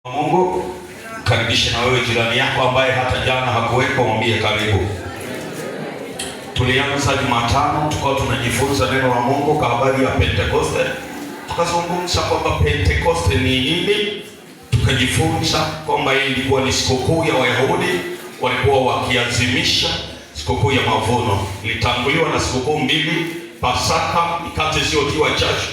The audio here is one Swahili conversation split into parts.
Mungu, karibisha na wewe jirani yako ambaye hata jana hakuwepo, mwambie karibu. Tulianza Jumatano tukao tunajifunza neno la Mungu kwa habari ya Pentekoste. Tukazungumza kwamba Pentekoste ni nini. Tukajifunza kwamba hii ilikuwa ni sikukuu ya Wayahudi, walikuwa wakiazimisha sikukuu ya mavuno. Ilitanguliwa na sikukuu mbili, Pasaka, mikate isiyotiwa chachu.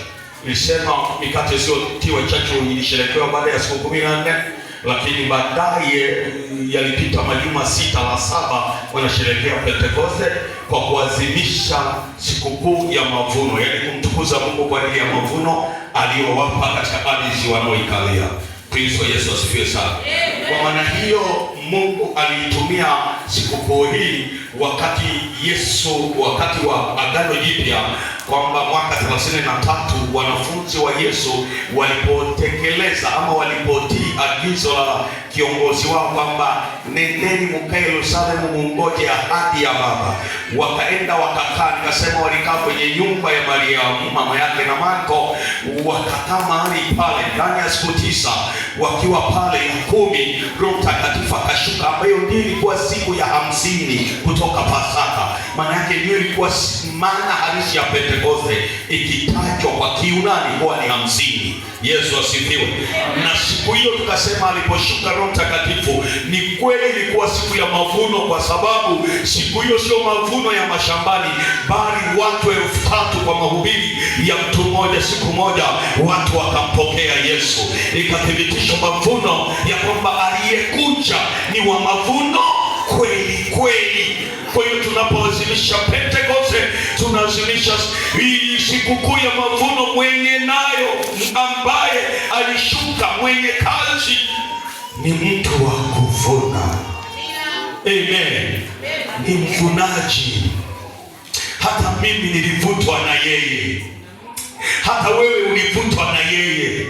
Ilisema mikate isiyotiwa chachu ilisherekewa baada ya siku 14, lakini baadaye yalipita majuma 6 la 7 wanasherehekea Pentekoste kwa kuadhimisha sikukuu ya mavuno, yaani kumtukuza Mungu kwa ajili ya mavuno aliyowapa katika ardhi wanaoikalia. Kristo Yesu asifiwe sana. Kwa maana hiyo Mungu aliitumia sikukuu hii wakati wa Agano Jipya, kwamba mwaka 33 wanafunzi wa Yesu walipotekeleza ama walipotii agizo la kiongozi wao kwamba nendeni mkae Yerusalemu mungoje ahadi ya Baba, wakaenda wakakaa. Nikasema walikaa kwenye nyumba ya Mariamu mama yake na Marko, wakakaa mahali pale ndani ya siku 9. Wakiwa pale ya 10, Roho Mtakatifu akashuka, ambayo ndio ilikuwa siku ya 50 kutoka Pasaka. Maana yake ndio ilikuwa maana halisi ya Pentekoste, ikitajwa kwa Kiyunani kuwa ni 50. Yesu asifiwe. Na siku hiyo tukasema aliposhuka Roho Mtakatifu, ni kweli ilikuwa siku ya mavuno, kwa sababu siku hiyo sio mavuno ya mashambani, bali watu 3,000 kwa mahubiri ya mtu mmoja siku moja watu wakampokea Yesu. Ikathibitisha mavuno ya kwamba aliyekuja ni wa mavuno kweli kweli. Kwa hiyo tunapoazimisha Pentekoste, tunaazimisha hii sikukuu ya mavuno. Mwenye nayo ambaye alishuka, mwenye kazi ni mtu wa kuvuna. Amen. Ni mvunaji. Hata mimi nilivutwa na yeye, hata wewe ulivutwa na yeye.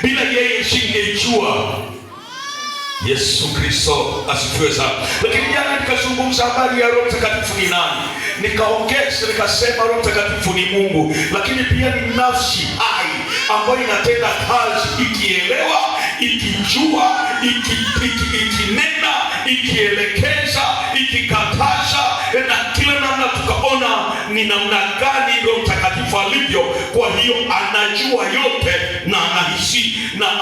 Bila yeye singejua. Yesu Kristo asifiwe sana. Lakini jana nikazungumza habari ya Roho Mtakatifu ni nani. Nikaongeza nikasema Roho Mtakatifu ni Mungu, lakini pia ni nafsi hai ambayo inatenda kazi, ikielewa, ikijua, ikinena, ikielekeza, ikikataza, na kila namna. Tukaona ni namna gani Roho Mtakatifu alivyo. Kwa hiyo anajua yote na anahisi na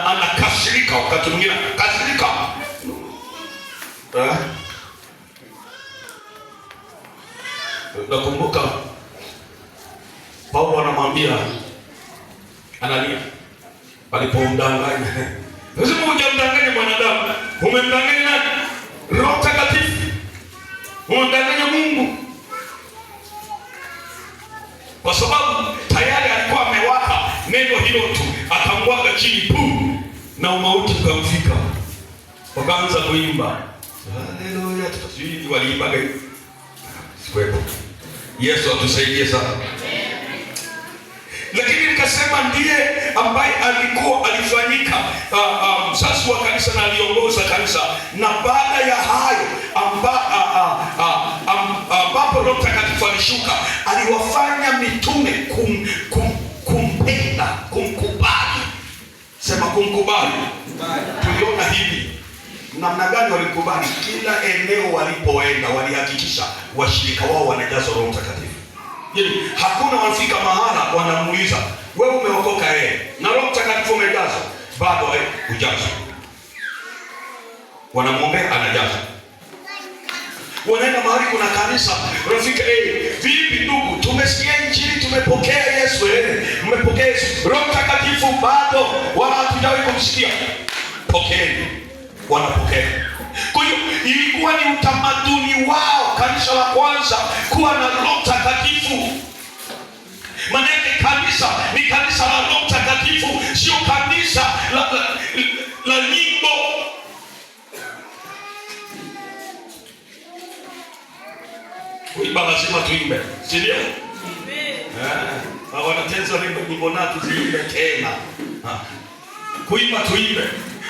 anakasirika, wakati mwingine kasirika. Nakumbuka Paulo anamwambia Anania alipomdanganya, lazima hujamdanganya mwanadamu, umemdanganya nani? Roho Mtakatifu. Umemdanganya Mungu, kwa sababu tayari alikuwa amewaka neno hilo tu, akamwaga chini pum, na umauti ukamfika. Wakaanza kuimba haleluya, tukasubiri waliimba gani? Sikwepo. Yesu atusaidie sana. Lakini nikasema ndiye ambaye alifanyika msasi wa kanisa na aliongoza kanisa. Na baada ya hayo ambapo Roho Mtakatifu alishuka, aliwafanya mitume kumpenda, kumkubali. Sema kumkubali. Tuliona hivi namna gani walikubali. Kila eneo walipoenda walihakikisha washirika wao wanajazwa Roho Mtakatifu. Yaani hakuna wafika mahala wanamuuliza wewe umeokoka na Roho Mtakatifu umejazwa? Bado hujazwa. Wanamwombea anajaza. Wanaenda mahali kuna kanisa, rafiki vipi ndugu, tumesikia injili, tumepokea Yesu, mmepokea Yesu, Roho Mtakatifu bado wala hatujawahi kumsikia. Pokeeni. Wanapokea. Kwa hiyo ilikuwa ni utamaduni wao, kanisa la kwanza, kuwa na Roho Mtakatifu. Maana kanisa ni kanisa la Roho Mtakatifu, sio kanisa la nyimbo. Kuimba lazima tuimbe, si ndio? Wanatenza nyimbo na tuziimbe tena. Kuimba tuimbe.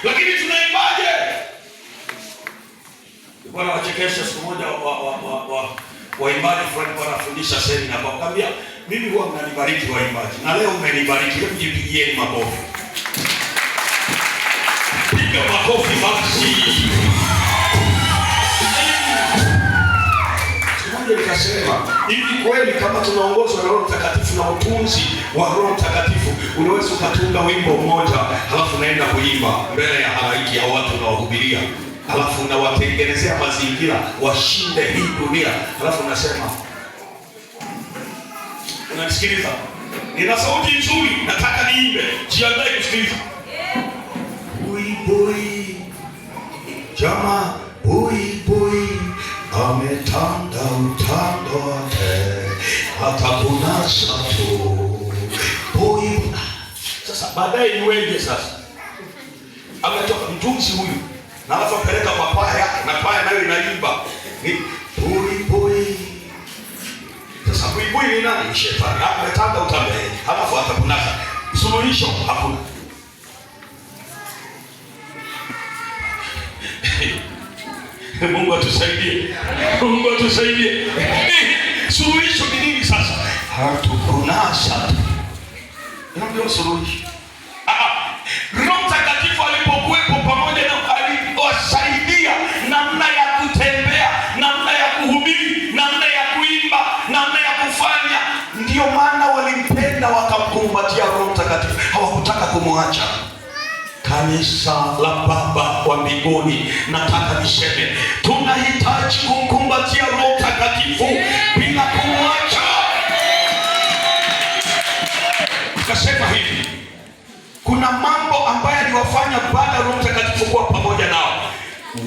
Lakini tunaimbaje? Bwana wachekesha siku moja waimbaji fulani wanafundisha semina, wakamwambia mimi huwa mnanibariki waimbaji, na leo mmenibariki, hebu jipigieni makofi. nikaja nikasema, hivi kweli kama tunaongozwa na Roho Mtakatifu na utunzi wa Roho Mtakatifu, unaweza ukatunga wimbo mmoja halafu unaenda kuimba mbele ya halaiki ya watu unawahubiria, halafu unawatengenezea mazingira washinde hii dunia, halafu unasema, unanisikiliza? Nina sauti nzuri, nataka niimbe, jiandae kusikiliza. Bui bui, jamaa bui bui, ametanda utando wake, hata kunasa tu. Bui. Sasa baadaye niweje sasa? Ametoka mtunzi huyu, na alafu apeleka kwa paya yake, na paya nayo inaimba. Ni bui bui. Sasa bui bui ni nani? Shetani. Ametanda utando, halafu atakunasa. Suluhisho hakuna. Mungu atusaidie. Mungu atusaidie. Suluhisho ni nini sasa? Hatukunasa. Ndio suluhisho. Roho Mtakatifu alipokuwepo pamoja na aliwasaidia namna ya kutembea, namna ya kuhubiri, namna ya kuimba, namna ya kufanya. Ndio maana walimpenda wakamkumbatia Roho Mtakatifu. Hawakutaka kumwacha. Kanisa la Baba wa mbinguni, nataka niseme tunahitaji kumkumbatia Roho Mtakatifu bila kumwacha. Kasema hivi, kuna mambo ambayo aliwafanya baada ya Roho Mtakatifu kuwa pamoja nao.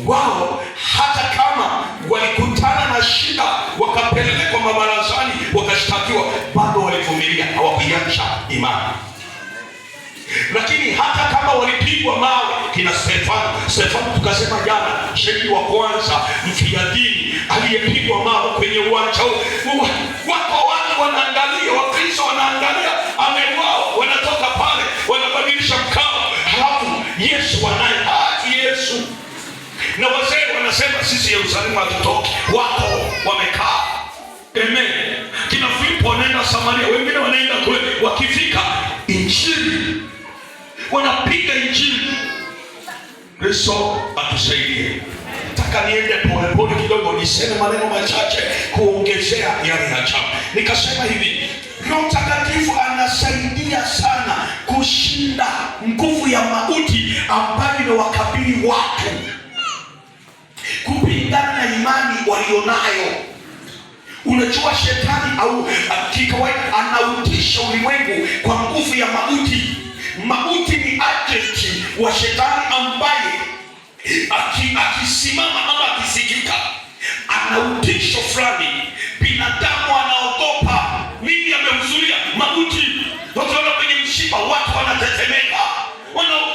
Wao hata kama walikutana na shida, wakapelekwa mabarazani, wakashtakiwa, bado walivumilia, hawakuacha imani. Lakini hata kama walipigwa mawe, kina Stefano tukasema jana, shahidi wa kwanza mfiadini aliyepigwa mawe kwenye uwanja huu. Wako watu wanaangalia, Wakristo wanaangalia, ameuawa, wanatoka pale, wanabadilisha mkao, halafu Yesu wanaye haki Yesu. Na wazee wanasema sisi Yerusalemu hatutoki, wako wamekaa. Amen. Kina Filipo wanaenda Samaria, wengine wanaenda kule, wakifika injili wanapiga injili. Kristo atusaidie. Nataka niende polepole kidogo, niseme maneno machache kuongezea yale ya chama. Nikasema hivi, Roho Mtakatifu anasaidia sana kushinda nguvu ya mauti ambayo inawakabili watu, kupingana na imani walionayo. Unajua shetani au kikawaida anautisha ulimwengu kwa nguvu ya mauti. Mauti ni agent wa shetani ambaye akisimama ama akisikika anautisho fulani. Binadamu anaogopa. Nini ameuzuia? Mauti. Wakiona kwenye mshipa watu wanatetemeka, wanaogopa.